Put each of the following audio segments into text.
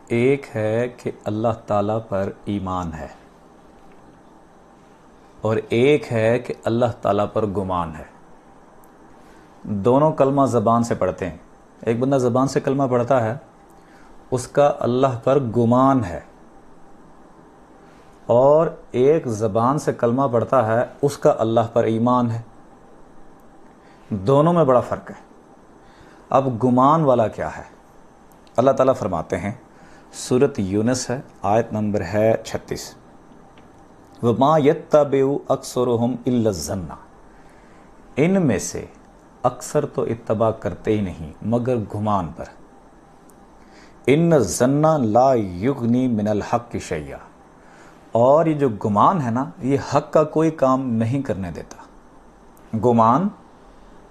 ایک ہے کہ اللہ تعالیٰ پر ایمان ہے، اور ایک ہے کہ اللہ تعالیٰ پر گمان ہے۔ دونوں کلمہ زبان سے پڑھتے ہیں۔ ایک بندہ زبان سے کلمہ پڑھتا ہے، اس کا اللہ پر گمان ہے، اور ایک زبان سے کلمہ پڑھتا ہے، اس کا اللہ پر ایمان ہے۔ دونوں میں بڑا فرق ہے۔ اب گمان والا کیا ہے؟ اللہ تعالیٰ فرماتے ہیں، سورۃ یونس ہے، آیت نمبر ہے 36، وَمَا يَتَّبِعُ أَكْثَرُهُمْ إِلَّا الظَّنَّ، ان میں سے اکثر تو اتباع کرتے ہی نہیں مگر گمان پر۔ إِنَّ الظَّنَّ لَا يُغْنِي مِنَ الْحَقِّ شَيْئًا، اور یہ جو گمان ہے نا، یہ حق کا کوئی کام نہیں کرنے دیتا۔ گمان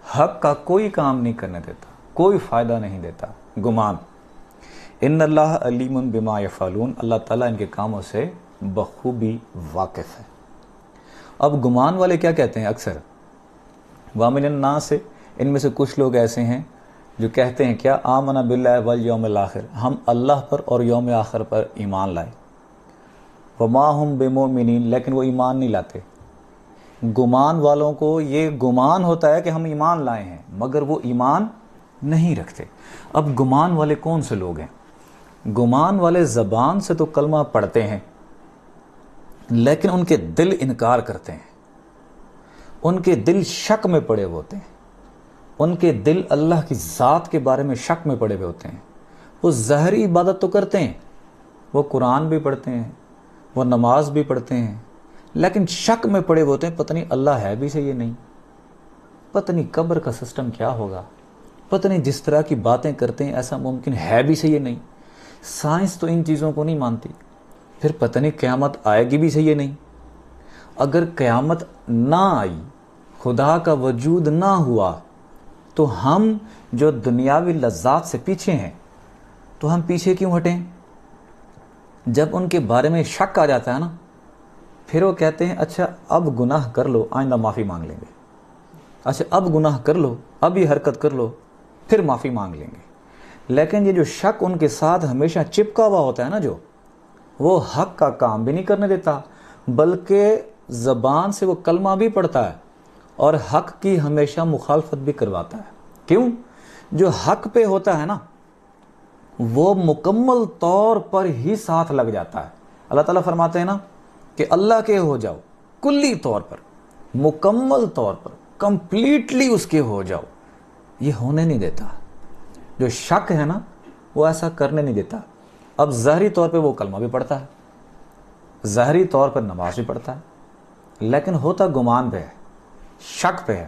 حق کا کوئی کام نہیں کرنے دیتا، کوئی فائدہ نہیں دیتا گمان۔ ان اللہ علیم بما یفعلون، اللہ تعالیٰ ان کے کاموں سے بخوبی واقف ہے۔ اب گمان والے کیا کہتے ہیں اکثر؟ وَمِنَ النَّاسِ، ان میں سے کچھ لوگ ایسے ہیں جو کہتے ہیں کیا آمنا باللہ والیوم الآخر، ہم اللہ پر اور یوم آخر پر ایمان لائے۔ وما ہم بمؤمنین، لیکن وہ ایمان نہیں لاتے۔ گمان والوں کو یہ گمان ہوتا ہے کہ ہم ایمان لائے ہیں، مگر وہ ایمان نہیں رکھتے۔ اب گمان والے کون سے لوگ ہیں؟ گمان والے زبان سے تو کلمہ پڑھتے ہیں، لیکن ان کے دل انکار کرتے ہیں، ان کے دل شک میں پڑے ہوئے ہوتے ہیں، ان کے دل اللہ کی ذات کے بارے میں شک میں پڑے ہوئے ہوتے ہیں۔ وہ ظاہری عبادت تو کرتے ہیں، وہ قرآن بھی پڑھتے ہیں، وہ نماز بھی پڑھتے ہیں، لیکن شک میں پڑے ہوتے ہیں، پتہ نہیں اللہ ہے بھی صحیح نہیں، پتہ نہیں قبر کا سسٹم کیا ہوگا، پتہ نہیں جس طرح کی باتیں کرتے ہیں ایسا ممکن ہے بھی صحیح نہیں، سائنس تو ان چیزوں کو نہیں مانتی، پھر پتہ نہیں قیامت آئے گی بھی صحیح نہیں۔ اگر قیامت نہ آئی، خدا کا وجود نہ ہوا، تو ہم جو دنیاوی لذات سے پیچھے ہیں تو ہم پیچھے کیوں ہٹیں؟ جب ان کے بارے میں شک آ جاتا ہے نا، پھر وہ کہتے ہیں اچھا اب گناہ کر لو، آئندہ معافی مانگ لیں گے، اچھا اب گناہ کر لو، اب یہ حرکت کر لو، پھر معافی مانگ لیں گے۔ لیکن یہ جو شک ان کے ساتھ ہمیشہ چپکا ہوا ہوتا ہے نا، جو وہ حق کا کام بھی نہیں کرنے دیتا، بلکہ زبان سے وہ کلمہ بھی پڑھتا ہے اور حق کی ہمیشہ مخالفت بھی کرواتا ہے۔ کیوں؟ جو حق پہ ہوتا ہے نا، وہ مکمل طور پر ہی ساتھ لگ جاتا ہے۔ اللہ تعالیٰ فرماتے ہیں نا کہ اللہ کے ہو جاؤ، کلی طور پر، مکمل طور پر، کمپلیٹلی اس کے ہو جاؤ، یہ ہونے نہیں دیتا۔ جو شک ہے نا، وہ ایسا کرنے نہیں دیتا۔ اب ظاہری طور پہ وہ کلمہ بھی پڑھتا ہے، ظاہری طور پر نماز بھی پڑھتا ہے، لیکن ہوتا گمان پہ ہے، شک پہ ہے۔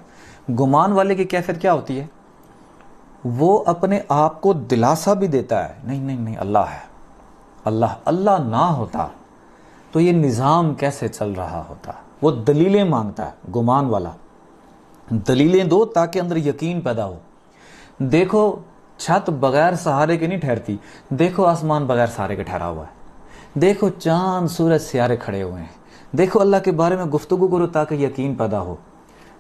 گمان والے کی کیفیت کیا ہوتی ہے؟ وہ اپنے آپ کو دلاسا بھی دیتا ہے، نہیں نہیں نہیں، اللہ ہے، اللہ نہ ہوتا تو یہ نظام کیسے چل رہا ہوتا۔ وہ دلیلیں مانگتا ہے گمان والا، دلیلیں دو تاکہ اندر یقین پیدا ہو۔ دیکھو چھت بغیر سہارے کے نہیں ٹھہرتی، دیکھو آسمان بغیر سہارے کے ٹھہرا ہوا ہے، دیکھو چاند سورج سیارے کھڑے ہوئے ہیں، دیکھو اللہ کے بارے میں گفتگو کرو تاکہ یقین پیدا ہو۔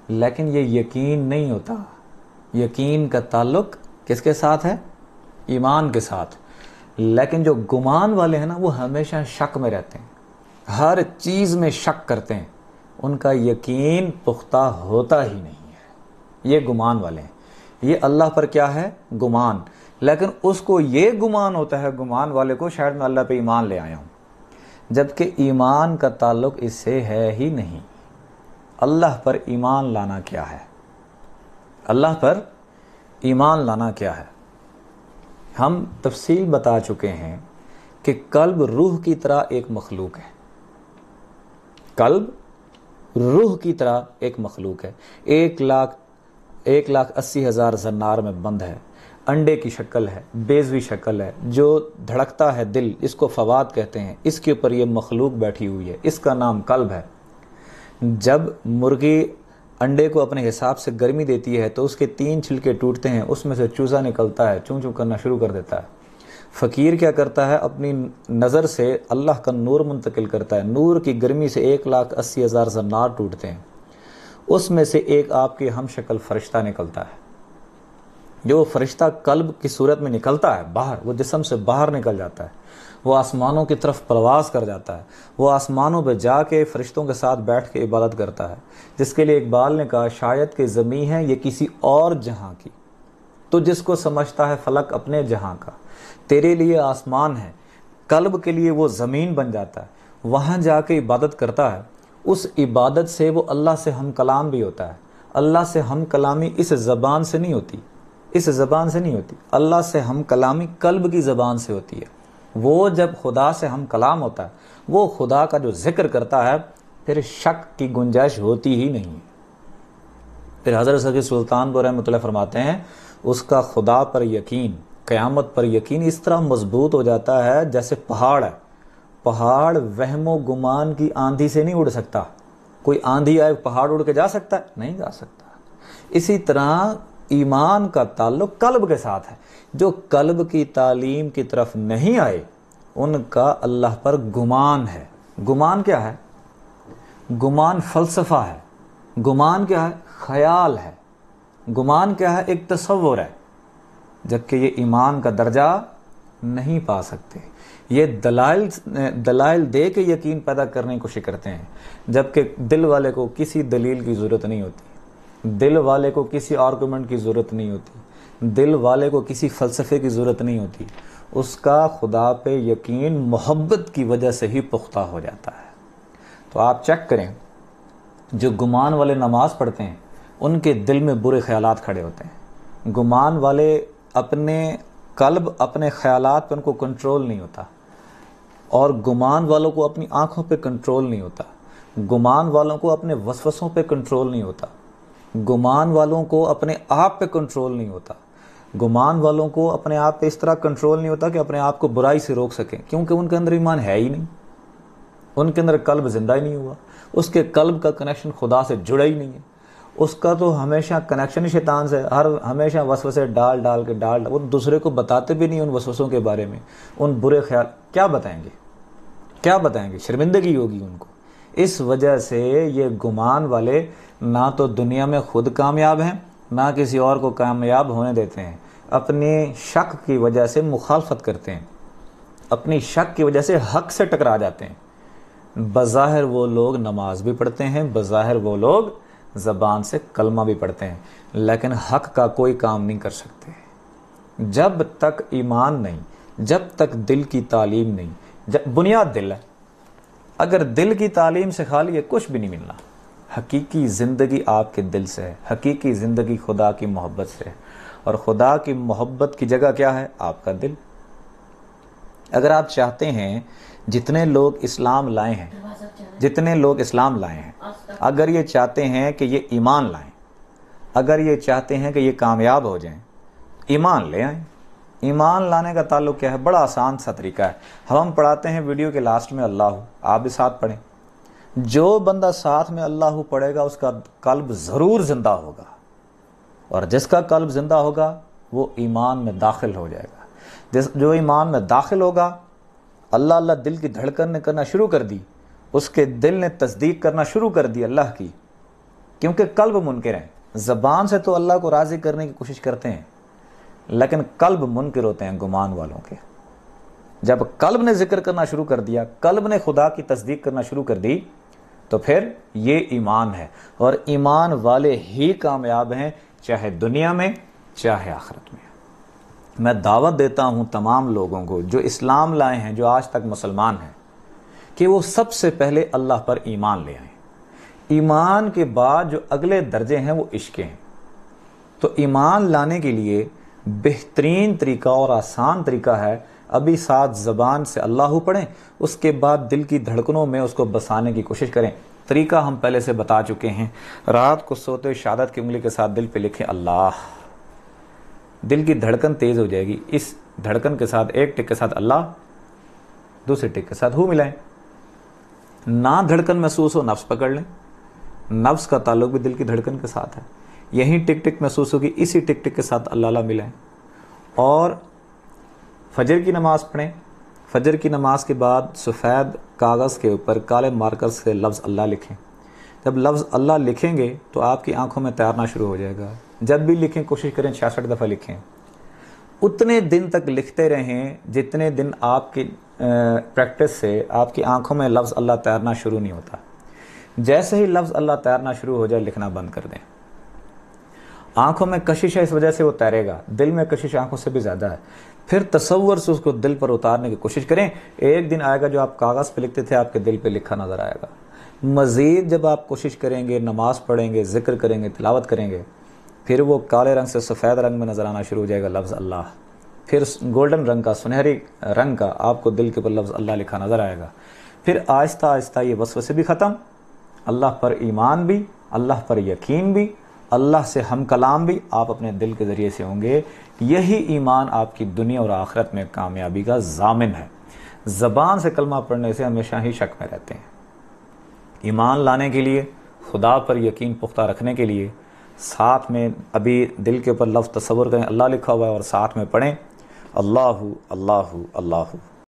لیکن یہ یقین نہیں ہوتا۔ یقین کا تعلق کس کے ساتھ ہے؟ ایمان کے ساتھ۔ لیکن جو گمان والے ہیں نا، وہ ہمیشہ شک میں رہتے ہیں، ہر چیز میں شک کرتے ہیں، ان کا یقین پختہ ہوتا ہی نہیں ہے۔ یہ گمان والے ہیں۔ یہ اللہ پر کیا ہے؟ گمان۔ لیکن اس کو یہ گمان ہوتا ہے، گمان والے کو، شاید میں اللہ پہ ایمان لے آیا ہوں، جبکہ ایمان کا تعلق اس سے ہے ہی نہیں۔ اللہ پر ایمان لانا کیا ہے؟ اللہ پر ایمان لانا کیا ہے؟ ہم تفصیل بتا چکے ہیں کہ قلب روح کی طرح ایک مخلوق ہے، قلب روح کی طرح ایک مخلوق ہے، 1,80,000 زنار میں بند ہے، انڈے کی شکل ہے، بیضوی شکل ہے، جو دھڑکتا ہے دل، اس کو فواد کہتے ہیں، اس کے اوپر یہ مخلوق بیٹھی ہوئی ہے، اس کا نام قلب ہے۔ جب مرغی انڈے کو اپنے حساب سے گرمی دیتی ہے تو اس کے 3 چھلکے ٹوٹتے ہیں، اس میں سے چوزا نکلتا ہے، چوں چوں کرنا شروع کر دیتا ہے۔ فقیر کیا کرتا ہے؟ اپنی نظر سے اللہ کا نور منتقل کرتا ہے، نور کی گرمی سے 1,80,000 زنار ٹوٹتے ہیں، اس میں سے ایک آپ کے ہم شکل فرشتہ نکلتا ہے۔ جو فرشتہ قلب کی صورت میں نکلتا ہے باہر، وہ جسم سے باہر نکل جاتا ہے، وہ آسمانوں کی طرف پرواز کر جاتا ہے، وہ آسمانوں پہ جا کے فرشتوں کے ساتھ بیٹھ کے عبادت کرتا ہے، جس کے لیے اقبال نے کہا شاید کہ زمین ہے یہ کسی اور جہاں کی، تو جس کو سمجھتا ہے فلک اپنے جہاں کا، تیرے لیے آسمان ہے، قلب کے لیے وہ زمین بن جاتا ہے، وہاں جا کے عبادت کرتا ہے، اس عبادت سے وہ اللہ سے ہم کلام بھی ہوتا ہے۔ اللہ سے ہم کلامی اس زبان سے نہیں ہوتی، اس زبان سے نہیں ہوتی، اللہ سے ہم کلامی قلب کی زبان سے ہوتی ہے۔ وہ جب خدا سے ہم کلام ہوتا ہے، وہ خدا کا جو ذکر کرتا ہے، پھر شک کی گنجائش ہوتی ہی نہیں ہے۔ پھر حضرت سید سلطان پور رحمۃ اللہ فرماتے ہیں اس کا خدا پر یقین، قیامت پر یقین اس طرح مضبوط ہو جاتا ہے جیسے پہاڑ ہے۔ پہاڑ وہم و گمان کی آندھی سے نہیں اڑ سکتا، کوئی آندھی آئے پہاڑ اڑ کے جا سکتا ہے؟ نہیں جا سکتا۔ اسی طرح ایمان کا تعلق قلب کے ساتھ ہے، جو قلب کی تعلیم کی طرف نہیں آئے ان کا اللہ پر گمان ہے۔ گمان کیا ہے؟ گمان فلسفہ ہے، گمان کیا ہے؟ خیال ہے، گمان کیا ہے؟ ایک تصور ہے، جبکہ یہ ایمان کا درجہ نہیں پا سکتے۔ یہ دلائل دے کے یقین پیدا کرنے کی کوشش کرتے ہیں، جبکہ دل والے کو کسی دلیل کی ضرورت نہیں ہوتی، دل والے کو کسی آرگومنٹ کی ضرورت نہیں ہوتی، دل والے کو کسی فلسفے کی ضرورت نہیں ہوتی، اس کا خدا پہ یقین محبت کی وجہ سے ہی پختہ ہو جاتا ہے۔ تو آپ چیک کریں، جو گمان والے نماز پڑھتے ہیں ان کے دل میں برے خیالات کھڑے ہوتے ہیں۔ گمان والے اپنے قلب، اپنے خیالات پہ ان کو کنٹرول نہیں ہوتا، اور گمان والوں کو اپنی آنکھوں پہ کنٹرول نہیں ہوتا، گمان والوں کو اپنے وسوسوں پہ کنٹرول نہیں ہوتا، گمان والوں کو اپنے آپ پہ کنٹرول نہیں ہوتا، گمان والوں کو اپنے آپ پہ اس طرح کنٹرول نہیں ہوتا کہ اپنے آپ کو برائی سے روک سکیں، کیونکہ ان کے اندر ایمان ہے ہی نہیں، ان کے اندر قلب زندہ ہی نہیں ہوا، اس کے قلب کا کنیکشن خدا سے جڑا ہی نہیں ہے، اس کا تو ہمیشہ کنیکشن ہی شیطان سے، ہمیشہ وسوسے ڈال کے وہ دوسرے کو بتاتے بھی نہیں ان وسوسوں کے بارے میں، ان برے خیال کیا بتائیں گے، شرمندگی ہوگی ان کو۔ اس وجہ سے یہ گمان والے نہ تو دنیا میں خود کامیاب ہیں، نہ کسی اور کو کامیاب ہونے دیتے ہیں، اپنی شک کی وجہ سے مخالفت کرتے ہیں، اپنی شک کی وجہ سے حق سے ٹکرا جاتے ہیں۔ بظاہر وہ لوگ نماز بھی پڑھتے ہیں، بظاہر وہ لوگ زبان سے کلمہ بھی پڑھتے ہیں، لیکن حق کا کوئی کام نہیں کر سکتے۔ جب تک ایمان نہیں، جب تک دل کی تعلیم نہیں، بنیاد دل ہے، اگر دل کی تعلیم سے خالی ہے کچھ بھی نہیں ملنا۔ حقیقی زندگی آپ کے دل سے ہے، حقیقی زندگی خدا کی محبت سے ہے، اور خدا کی محبت کی جگہ کیا ہے؟ آپ کا دل۔ اگر آپ چاہتے ہیں جتنے لوگ اسلام لائے ہیں، اگر یہ چاہتے ہیں کہ یہ ایمان لائیں، اگر یہ چاہتے ہیں کہ یہ کامیاب ہو جائیں، ایمان لے آئیں۔ ایمان لانے کا تعلق کیا ہے؟ بڑا آسان سا طریقہ ہے، ہم پڑھاتے ہیں ویڈیو کے لاسٹ میں اللہ، آپ بھی ساتھ پڑھیں۔ جو بندہ ساتھ میں اللہ پڑھے گا اس کا قلب ضرور زندہ ہوگا، اور جس کا قلب زندہ ہوگا وہ ایمان میں داخل ہو جائے گا۔ جو ایمان میں داخل ہوگا، اللہ اللہ دل کی دھڑکن نے کرنا شروع کر دی، اس کے دل نے تصدیق کرنا شروع کر دی اللہ کی، کیونکہ قلب منکر ہے۔ زبان سے تو اللہ کو راضی کرنے کی کوشش کرتے ہیں، لیکن قلب منکر ہوتے ہیں گمان والوں کے۔ جب قلب نے ذکر کرنا شروع کر دیا، قلب نے خدا کی تصدیق کرنا شروع کر دی، تو پھر یہ ایمان ہے، اور ایمان والے ہی کامیاب ہیں، چاہے دنیا میں چاہے آخرت میں۔ میں دعوت دیتا ہوں تمام لوگوں کو جو اسلام لائے ہیں، جو آج تک مسلمان ہیں، کہ وہ سب سے پہلے اللہ پر ایمان لے آئیں۔ ایمان کے بعد جو اگلے درجے ہیں وہ عشق ہیں۔ تو ایمان لانے کے لیے بہترین طریقہ اور آسان طریقہ ہے، ابھی ساتھ زبان سے اللہ پڑھیں، اس کے بعد دل کی دھڑکنوں میں اس کو بسانے کی کوشش کریں۔ طریقہ ہم پہلے سے بتا چکے ہیں، رات کو سوتے شہادت کی انگلی کے ساتھ دل پہ لکھیں اللہ، دل کی دھڑکن تیز ہو جائے گی، اس دھڑکن کے ساتھ ایک ٹک کے ساتھ اللہ، دوسرے ٹک کے ساتھ ہو ملائیں۔ نہ دھڑکن محسوس ہو نفس پکڑ لیں، نفس کا تعلق بھی دل کی دھڑکن کے ساتھ ہے، یہیں ٹک ٹک محسوس ہوگی، اسی ٹک ٹک کے ساتھ اللہ اللہ ملائیں۔ اور فجر کی نماز پڑھیں، فجر کی نماز کے بعد سفید کاغذ کے اوپر کالے مارکر سے لفظ اللہ لکھیں۔ جب لفظ اللہ لکھیں گے تو آپ کی آنکھوں میں تیرنا شروع ہو جائے گا، جب بھی لکھیں کوشش کریں 66 دفعہ لکھیں، اتنے دن تک لکھتے رہیں جتنے دن آپ کی پریکٹس سے آپ کی آنکھوں میں لفظ اللہ تیرنا شروع نہیں ہوتا۔ جیسے ہی لفظ اللہ تیرنا شروع ہو جائے لکھنا بند کر دیں۔ آنکھوں میں کشش ہے اس وجہ سے وہ تیرے گا، دل میں کشش آنکھوں سے بھی زیادہ ہے، پھر تصور سے اس کو دل پر اتارنے کی کوشش کریں۔ ایک دن آئے گا جو آپ کاغذ پہ لکھتے تھے آپ کے دل پہ لکھا نظر آئے گا۔ مزید جب آپ کوشش کریں گے، نماز پڑھیں گے، ذکر کریں گے، تلاوت کریں گے، پھر وہ کالے رنگ سے سفید رنگ میں نظر آنا شروع ہو جائے گا لفظ اللہ، پھر گولڈن رنگ کا، سنہری رنگ کا آپ کو دل کے اوپر لفظ اللہ لکھا نظر آئے گا۔ پھر آہستہ آہستہ یہ وسوسے بھی ختم، اللہ پر ایمان بھی، اللہ پر یقین بھی، اللہ سے ہم کلام بھی آپ اپنے دل کے ذریعے سے ہوں گے۔ یہی ایمان آپ کی دنیا اور آخرت میں کامیابی کا ضامن ہے۔ زبان سے کلمہ پڑھنے سے ہمیشہ ہی شک میں رہتے ہیں۔ ایمان لانے کے لیے، خدا پر یقین پختہ رکھنے کے لیے، ساتھ میں ابھی دل کے اوپر لفظ تصور کریں اللہ لکھا ہوا ہے اور ساتھ میں پڑھیں اللہ اللہ اللہ۔